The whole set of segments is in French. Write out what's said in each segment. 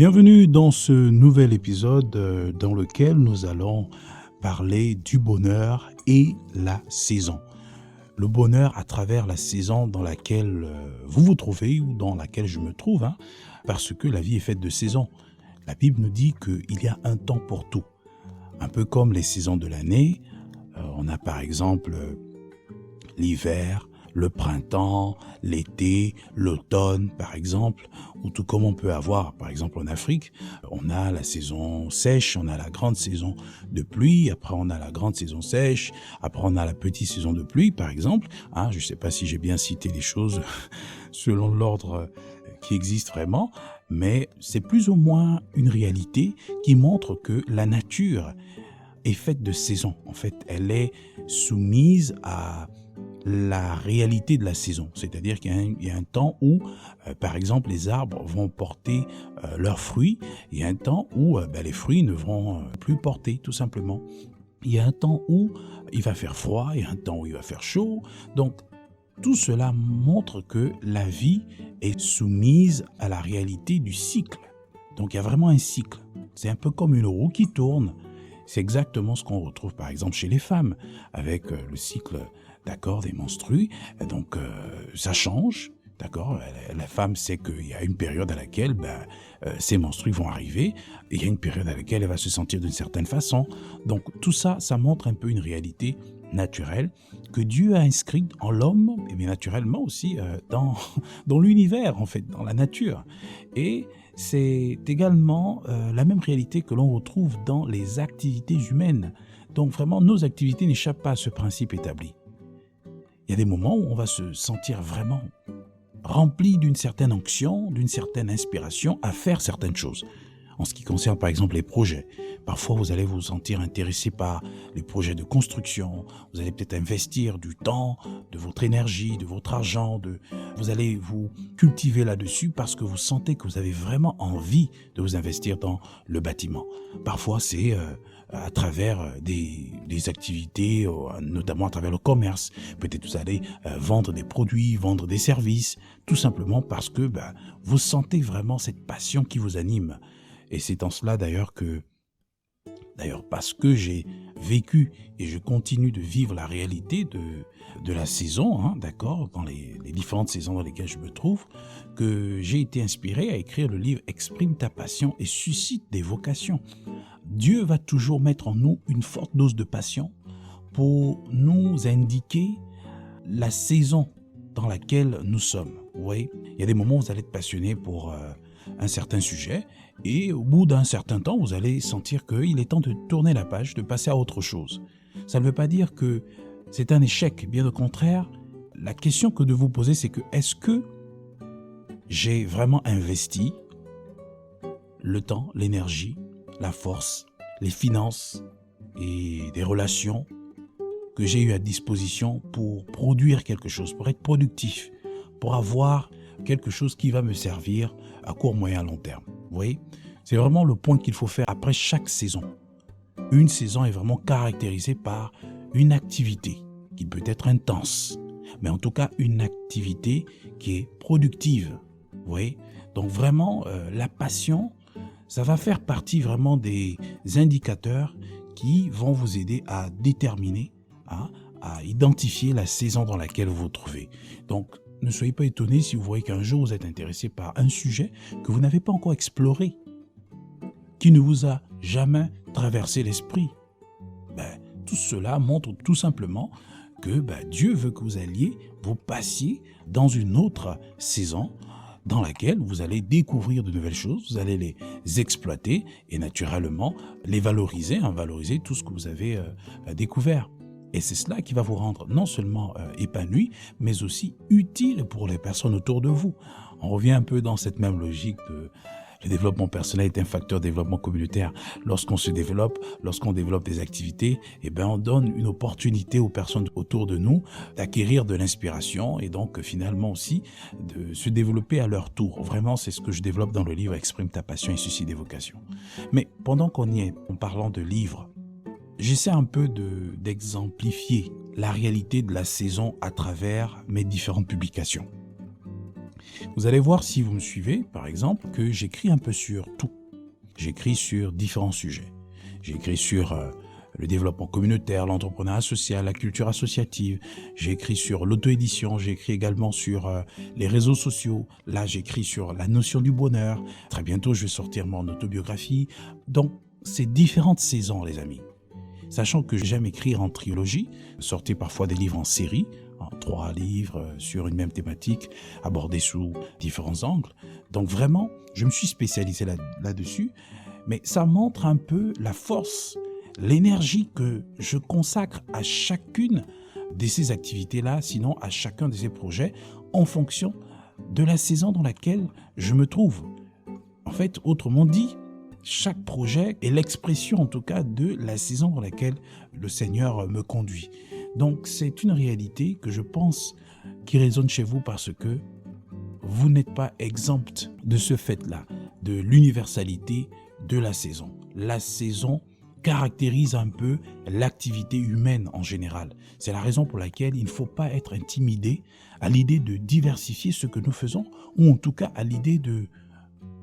Bienvenue dans ce nouvel épisode dans lequel nous allons parler du bonheur et la saison. Le bonheur à travers la saison dans laquelle vous vous trouvez ou dans laquelle je me trouve, parce que la vie est faite de saisons. La Bible nous dit qu'il y a un temps pour tout. Un peu comme les saisons de l'année, on a par exemple l'hiver, le printemps, l'été, l'automne par exemple, ou tout comme on peut avoir par exemple en Afrique, on a la saison sèche, on a la grande saison de pluie, après on a la grande saison sèche, après on a la petite saison de pluie par exemple. Je ne sais pas si j'ai bien cité les choses selon l'ordre qui existe vraiment, mais c'est plus ou moins une réalité qui montre que la nature est faite de saisons. En fait, elle est soumise à la réalité de la saison, c'est-à-dire qu'il y a un temps où, par exemple, les arbres vont porter leurs fruits, il y a un temps où les fruits ne vont plus porter, tout simplement. Il y a un temps où il va faire froid, il y a un temps où il va faire chaud, donc tout cela montre que la vie est soumise à la réalité du cycle. Donc il y a vraiment un cycle, c'est un peu comme une roue qui tourne. C'est exactement ce qu'on retrouve par exemple chez les femmes, avec le cycle des menstrues. Donc ça change, d'accord. La femme sait qu'il y a une période à laquelle ses menstrues vont arriver, et il y a une période à laquelle elle va se sentir d'une certaine façon. Donc tout ça, ça montre un peu une réalité naturelle que Dieu a inscrite en l'homme, et bien naturellement aussi dans l'univers, en fait, dans la nature. Et c'est également la même réalité que l'on retrouve dans les activités humaines. Donc vraiment, nos activités n'échappent pas à ce principe établi. Il y a des moments où on va se sentir vraiment rempli d'une certaine onction, d'une certaine inspiration à faire certaines choses. En ce qui concerne par exemple les projets, parfois vous allez vous sentir intéressé par les projets de construction, vous allez peut-être investir du temps, de votre énergie, de votre argent, vous allez vous cultiver là-dessus parce que vous sentez que vous avez vraiment envie de vous investir dans le bâtiment. Parfois c'est à travers des activités, notamment à travers le commerce. Peut-être vous allez vendre des produits, vendre des services, tout simplement parce que vous sentez vraiment cette passion qui vous anime. Et c'est en cela d'ailleurs parce que j'ai vécu et je continue de vivre la réalité de la saison, d'accord, dans les différentes saisons dans lesquelles je me trouve, que j'ai été inspiré à écrire le livre « Exprime ta passion et suscite des vocations ». Dieu va toujours mettre en nous une forte dose de passion pour nous indiquer la saison dans laquelle nous sommes. Vous voyez, il y a des moments où vous allez être passionné pour un certain sujet et au bout d'un certain temps, vous allez sentir qu'il est temps de tourner la page, de passer à autre chose. Ça ne veut pas dire que c'est un échec, bien au contraire. La question que de vous poser, c'est que est-ce que j'ai vraiment investi le temps, l'énergie, la force, les finances et des relations que j'ai eues à disposition pour produire quelque chose, pour être productif, pour avoir quelque chose qui va me servir à court, moyen, long terme. Vous voyez, c'est vraiment le point qu'il faut faire après chaque saison. Une saison est vraiment caractérisée par une activité qui peut être intense, mais en tout cas une activité qui est productive. Vous voyez, donc vraiment la passion, ça va faire partie vraiment des indicateurs qui vont vous aider à déterminer, à identifier la saison dans laquelle vous vous trouvez. Donc, ne soyez pas étonnés si vous voyez qu'un jour vous êtes intéressé par un sujet que vous n'avez pas encore exploré, qui ne vous a jamais traversé l'esprit. Tout cela montre tout simplement que Dieu veut que vous passiez dans une autre saison dans laquelle vous allez découvrir de nouvelles choses, vous allez les exploiter et naturellement les valoriser, valoriser tout ce que vous avez découvert. Et c'est cela qui va vous rendre non seulement épanoui, mais aussi utile pour les personnes autour de vous. On revient un peu dans cette même logique de le développement personnel est un facteur de développement communautaire. Lorsqu'on se développe, lorsqu'on développe des activités, on donne une opportunité aux personnes autour de nous d'acquérir de l'inspiration et donc finalement aussi de se développer à leur tour. Vraiment, c'est ce que je développe dans le livre « Exprime ta passion et suscite des vocations ». Mais pendant qu'on y est, en parlant de livres, j'essaie un peu d'exemplifier la réalité de la saison à travers mes différentes publications. Vous allez voir, si vous me suivez, par exemple, que j'écris un peu sur tout. J'écris sur différents sujets. J'écris sur le développement communautaire, l'entrepreneuriat social, la culture associative. J'écris sur l'auto-édition. J'écris également sur les réseaux sociaux. Là, j'écris sur la notion du bonheur. Très bientôt, je vais sortir mon autobiographie. Donc, c'est différentes saisons, les amis. Sachant que j'aime écrire en trilogie, sortir parfois des livres en série, en 3 livres sur une même thématique, abordés sous différents angles. Donc vraiment, je me suis spécialisé là-dessus, mais ça montre un peu la force, l'énergie que je consacre à chacune de ces activités-là, sinon à chacun de ces projets, en fonction de la saison dans laquelle je me trouve. En fait, autrement dit, chaque projet est l'expression en tout cas de la saison dans laquelle le Seigneur me conduit. Donc c'est une réalité que je pense qui résonne chez vous parce que vous n'êtes pas exempt de ce fait-là, de l'universalité de la saison. La saison caractérise un peu l'activité humaine en général. C'est la raison pour laquelle il ne faut pas être intimidé à l'idée de diversifier ce que nous faisons ou en tout cas à l'idée de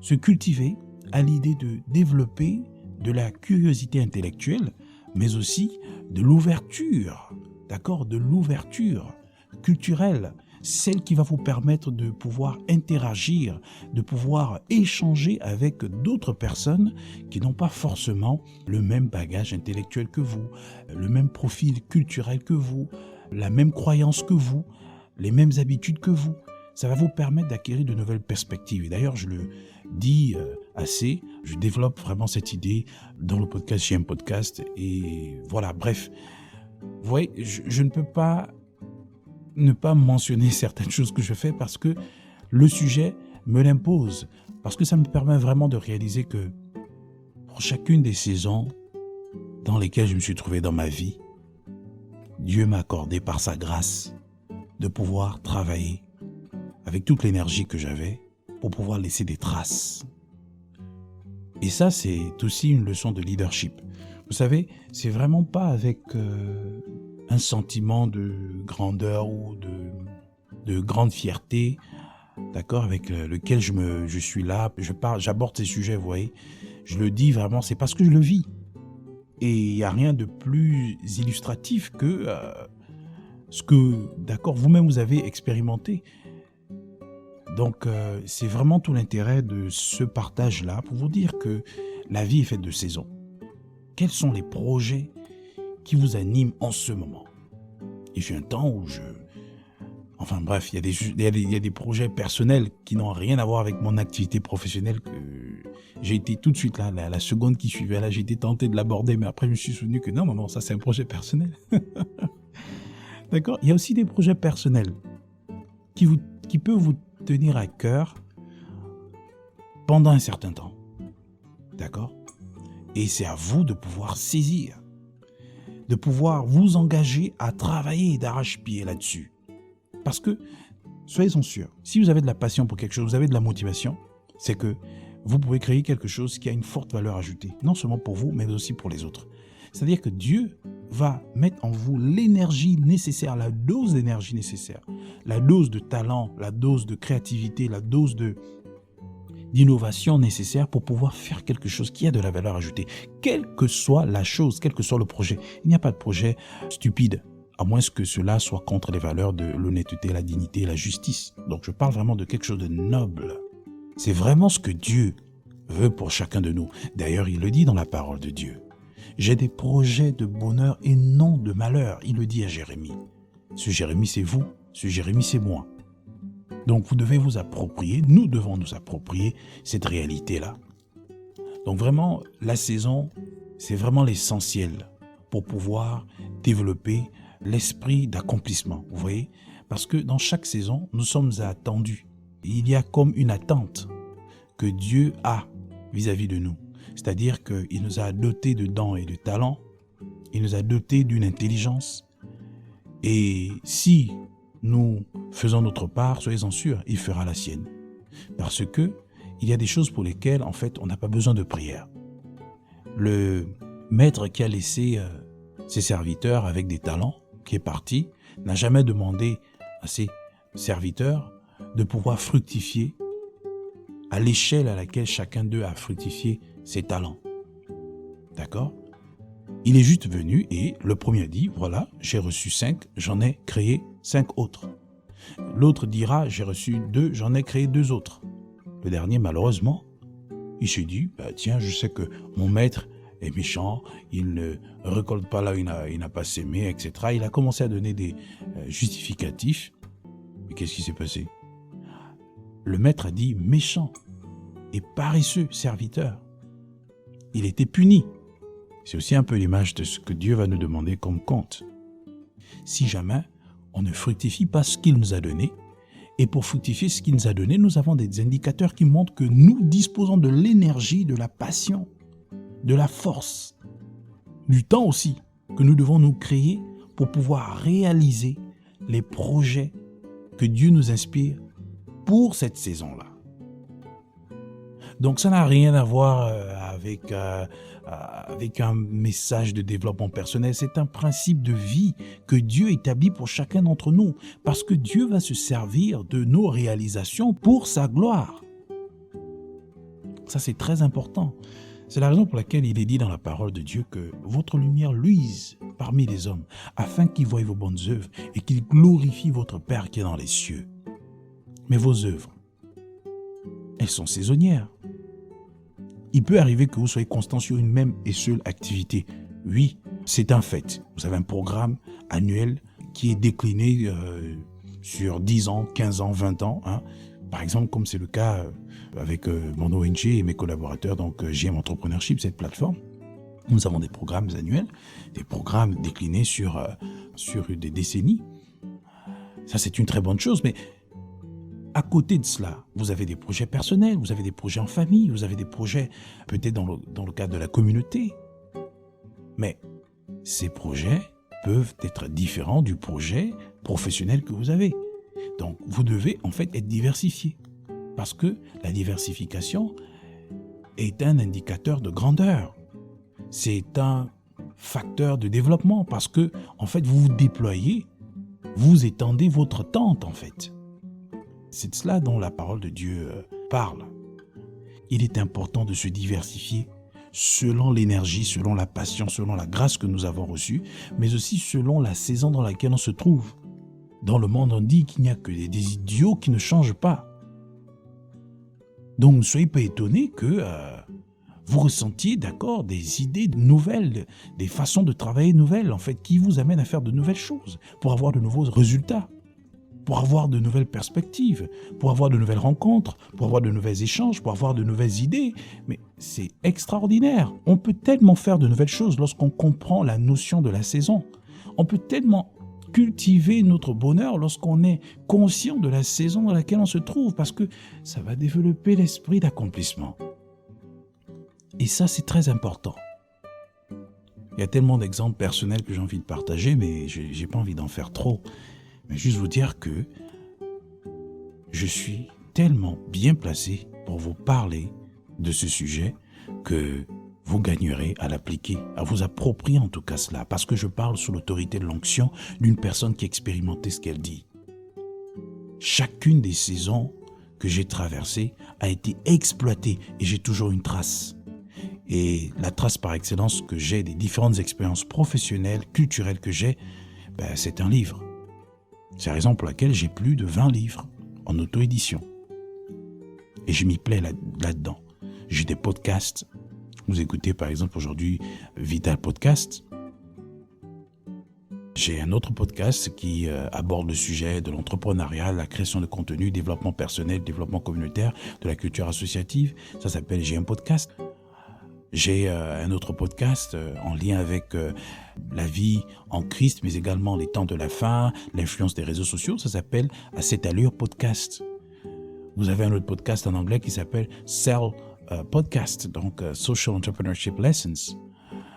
se cultiver, à l'idée de développer de la curiosité intellectuelle, mais aussi de l'ouverture, d'accord, de l'ouverture culturelle, celle qui va vous permettre de pouvoir interagir, de pouvoir échanger avec d'autres personnes qui n'ont pas forcément le même bagage intellectuel que vous, le même profil culturel que vous, la même croyance que vous, les mêmes habitudes que vous. Ça va vous permettre d'acquérir de nouvelles perspectives. Et d'ailleurs, je le dis assez, je développe vraiment cette idée dans le podcast, j'ai un podcast. Et voilà, bref. Vous voyez, je ne peux pas ne pas mentionner certaines choses que je fais parce que le sujet me l'impose. Parce que ça me permet vraiment de réaliser que pour chacune des saisons dans lesquelles je me suis trouvé dans ma vie, Dieu m'a accordé par sa grâce de pouvoir travailler avec toute l'énergie que j'avais pour pouvoir laisser des traces. Et ça, c'est aussi une leçon de leadership. Vous savez, c'est vraiment pas avec un sentiment de grandeur ou de grande fierté, d'accord, avec lequel je suis là, j'aborde ces sujets, vous voyez. Je le dis vraiment, c'est parce que je le vis. Et il n'y a rien de plus illustratif que ce que, d'accord, vous-même vous avez expérimenté. Donc, c'est vraiment tout l'intérêt de ce partage-là pour vous dire que la vie est faite de saisons. Quels sont les projets qui vous animent en ce moment? Il fut un temps où enfin bref, il y a des projets personnels qui n'ont rien à voir avec mon activité professionnelle que j'ai été tout de suite là, la seconde qui suivait, là j'ai été tenté de l'aborder, mais après je me suis souvenu que non, ça c'est un projet personnel. D'accord? Il y a aussi des projets personnels qui peuvent vous tenir à cœur pendant un certain temps. D'accord? Et c'est à vous de pouvoir saisir, de pouvoir vous engager à travailler d'arrache-pied là-dessus. Parce que, soyez-en sûrs, si vous avez de la passion pour quelque chose, vous avez de la motivation, c'est que vous pouvez créer quelque chose qui a une forte valeur ajoutée, non seulement pour vous, mais aussi pour les autres. C'est-à-dire que Dieu va mettre en vous l'énergie nécessaire, la dose d'énergie nécessaire, la dose de talent, la dose de créativité, la dose d'innovation nécessaire pour pouvoir faire quelque chose qui a de la valeur ajoutée. Quelle que soit la chose, quel que soit le projet. Il n'y a pas de projet stupide, à moins que cela soit contre les valeurs de l'honnêteté, la dignité et la justice. Donc je parle vraiment de quelque chose de noble. C'est vraiment ce que Dieu veut pour chacun de nous. D'ailleurs, il le dit dans la parole de Dieu. J'ai des projets de bonheur et non de malheur, il le dit à Jérémie. Ce Jérémie, c'est vous, ce Jérémie, c'est moi. Donc vous devez vous approprier, nous devons nous approprier cette réalité-là. Donc vraiment, la saison, c'est vraiment l'essentiel pour pouvoir développer l'esprit d'accomplissement, vous voyez? Parce que dans chaque saison, nous sommes attendus. Il y a comme une attente que Dieu a vis-à-vis de nous. C'est-à-dire qu'il nous a dotés de dons et de talents, il nous a dotés d'une intelligence. Et si nous faisons notre part, soyez-en sûrs, il fera la sienne. Parce que il y a des choses pour lesquelles, en fait, on n'a pas besoin de prière. Le maître qui a laissé ses serviteurs avec des talents, qui est parti, n'a jamais demandé à ses serviteurs de pouvoir fructifier à l'échelle à laquelle chacun d'eux a fructifié ses talents. D'accord? Il est juste venu et le premier a dit, voilà, j'ai reçu 5, j'en ai créé 5 autres. L'autre dira, j'ai reçu 2, j'en ai créé 2 autres. Le dernier, malheureusement, il s'est dit, tiens, je sais que mon maître est méchant, il ne récolte pas là où il n'a pas sémé, etc. Il a commencé à donner des justificatifs. Mais qu'est-ce qui s'est passé? Le maître a dit, méchant et paresseux serviteur. Il était puni. C'est aussi un peu l'image de ce que Dieu va nous demander comme compte. Si jamais on ne fructifie pas ce qu'il nous a donné, et pour fructifier ce qu'il nous a donné, nous avons des indicateurs qui montrent que nous disposons de l'énergie, de la passion, de la force, du temps aussi, que nous devons nous créer pour pouvoir réaliser les projets que Dieu nous inspire pour cette saison-là. Donc ça n'a rien à voir avec un message de développement personnel. C'est un principe de vie que Dieu établit pour chacun d'entre nous. Parce que Dieu va se servir de nos réalisations pour sa gloire. Ça, c'est très important. C'est la raison pour laquelle il est dit dans la parole de Dieu que votre lumière luise parmi les hommes, afin qu'ils voient vos bonnes œuvres et qu'ils glorifient votre Père qui est dans les cieux. Mais vos œuvres, elles sont saisonnières. Il peut arriver que vous soyez constant sur une même et seule activité. Oui, c'est un fait. Vous avez un programme annuel qui est décliné sur 10 ans, 15 ans, 20 ans. Par exemple, comme c'est le cas avec mon ONG et mes collaborateurs, donc JM Entrepreneurship, cette plateforme. Nous avons des programmes annuels, des programmes déclinés sur des décennies. Ça, c'est une très bonne chose, mais à côté de cela, vous avez des projets personnels, vous avez des projets en famille, vous avez des projets peut-être dans le cadre de la communauté. Mais ces projets peuvent être différents du projet professionnel que vous avez. Donc, vous devez en fait être diversifié. Parce que la diversification est un indicateur de grandeur. C'est un facteur de développement parce que, en fait, vous vous déployez, vous étendez votre tente, en fait. C'est de cela dont la parole de Dieu parle. Il est important de se diversifier selon l'énergie, selon la passion, selon la grâce que nous avons reçue, mais aussi selon la saison dans laquelle on se trouve. Dans le monde, on dit qu'il n'y a que des idiots qui ne changent pas. Donc, ne soyez pas étonnés que vous ressentiez, d'accord, des idées nouvelles, des façons de travailler nouvelles, en fait, qui vous amènent à faire de nouvelles choses, pour avoir de nouveaux résultats, pour avoir de nouvelles perspectives, pour avoir de nouvelles rencontres, pour avoir de nouveaux échanges, pour avoir de nouvelles idées. Mais c'est extraordinaire. On peut tellement faire de nouvelles choses lorsqu'on comprend la notion de la saison. On peut tellement cultiver notre bonheur lorsqu'on est conscient de la saison dans laquelle on se trouve, parce que ça va développer l'esprit d'accomplissement. Et ça, c'est très important. Il y a tellement d'exemples personnels que j'ai envie de partager, mais je n'ai pas envie d'en faire trop. Mais juste vous dire que je suis tellement bien placé pour vous parler de ce sujet que vous gagnerez à l'appliquer, à vous approprier en tout cas cela, parce que je parle sous l'autorité de l'onction d'une personne qui a expérimenté ce qu'elle dit. Chacune des saisons que j'ai traversées a été exploitée et j'ai toujours une trace. Et la trace par excellence que j'ai des différentes expériences professionnelles, culturelles que j'ai, c'est un livre. C'est la raison pour laquelle j'ai plus de 20 livres en auto-édition. Et je m'y plais là-dedans. J'ai des podcasts. Vous écoutez par exemple aujourd'hui Vital Podcast. J'ai un autre podcast qui aborde le sujet de l'entrepreneuriat, la création de contenu, développement personnel, développement communautaire, de la culture associative. Ça s'appelle JM Podcast. J'ai un autre podcast en lien avec la vie en Christ, mais également les temps de la fin, l'influence des réseaux sociaux. Ça s'appelle À cette allure podcast. Vous avez un autre podcast en anglais qui s'appelle Sell Podcast, donc Social Entrepreneurship Lessons.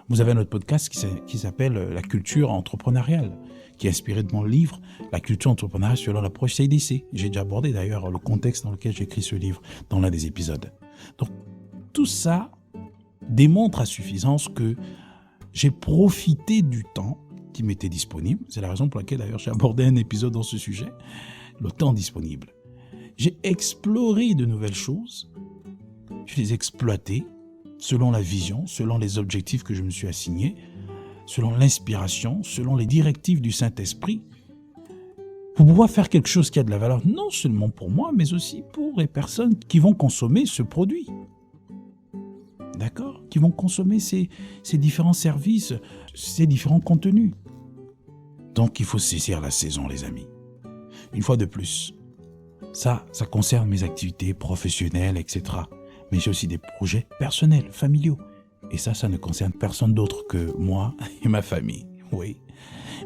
Vous avez un autre podcast qui s'appelle La culture entrepreneuriale, qui est inspiré de mon livre La culture entrepreneuriale selon l'approche CIDC. J'ai déjà abordé d'ailleurs le contexte dans lequel j'ai écrit ce livre dans l'un des épisodes. Donc tout ça démontre à suffisance que j'ai profité du temps qui m'était disponible. C'est la raison pour laquelle d'ailleurs j'ai abordé un épisode dans ce sujet, le temps disponible. J'ai exploré de nouvelles choses. Je les ai exploitées selon la vision, selon les objectifs que je me suis assignés, selon l'inspiration, selon les directives du Saint-Esprit, pour pouvoir faire quelque chose qui a de la valeur, non seulement pour moi, mais aussi pour les personnes qui vont consommer ce produit. D'accord ? Qui vont consommer ces différents services, ces différents contenus. Donc, il faut saisir la saison, les amis. Une fois de plus, ça concerne mes activités professionnelles, etc. Mais j'ai aussi des projets personnels, familiaux. Et ça ne concerne personne d'autre que moi et ma famille. Oui.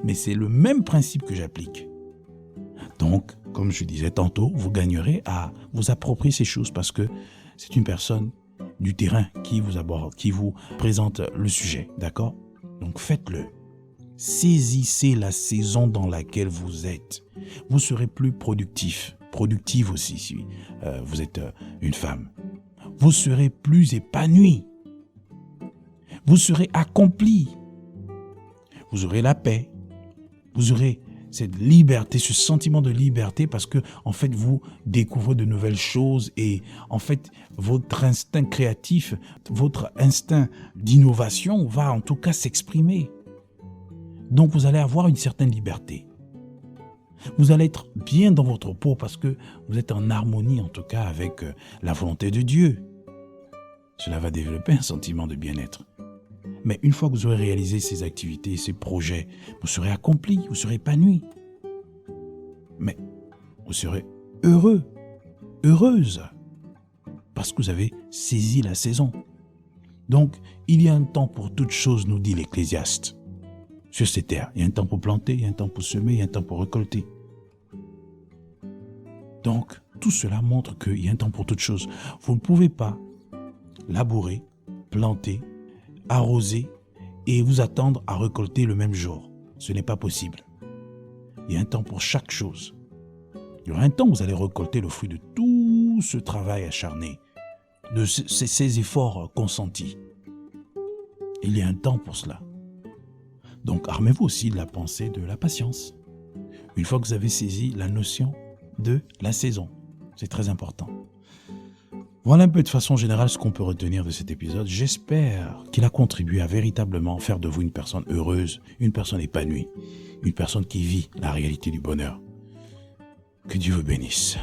Mais c'est le même principe que j'applique. Donc, comme je disais tantôt, vous gagnerez à vous approprier ces choses parce que c'est une personne du terrain qui vous aborde, qui vous présente le sujet. D'accord ? Donc, faites-le. Saisissez la saison dans laquelle vous êtes. Vous serez plus productif, productive aussi si vous êtes une femme. Vous serez plus épanoui. Vous serez accompli. Vous aurez la paix. Vous aurez cette liberté, ce sentiment de liberté parce que, en fait, vous découvrez de nouvelles choses et, en fait, votre instinct créatif, votre instinct d'innovation va en tout cas s'exprimer. Donc, vous allez avoir une certaine liberté. Vous allez être bien dans votre peau parce que vous êtes en harmonie, en tout cas, avec la volonté de Dieu. Cela va développer un sentiment de bien-être. Mais une fois que vous aurez réalisé ces activités, ces projets, vous serez accompli, vous serez épanoui. Mais vous serez heureux, heureuse, parce que vous avez saisi la saison. Donc, il y a un temps pour toutes choses, nous dit l'Ecclésiaste. Sur ces terres, il y a un temps pour planter, il y a un temps pour semer, il y a un temps pour récolter. Donc, tout cela montre qu'il y a un temps pour toutes choses. Vous ne pouvez pas labourer, planter, arroser et vous attendre à récolter le même jour. Ce n'est pas possible. Il y a un temps pour chaque chose. Il y aura un temps où vous allez récolter le fruit de tout ce travail acharné, de ces efforts consentis. Il y a un temps pour cela. Donc, armez-vous aussi de la pensée de la patience. Une fois que vous avez saisi la notion de la saison, c'est très important. Voilà un peu de façon générale ce qu'on peut retenir de cet épisode. J'espère qu'il a contribué à véritablement faire de vous une personne heureuse, une personne épanouie, une personne qui vit la réalité du bonheur. Que Dieu vous bénisse.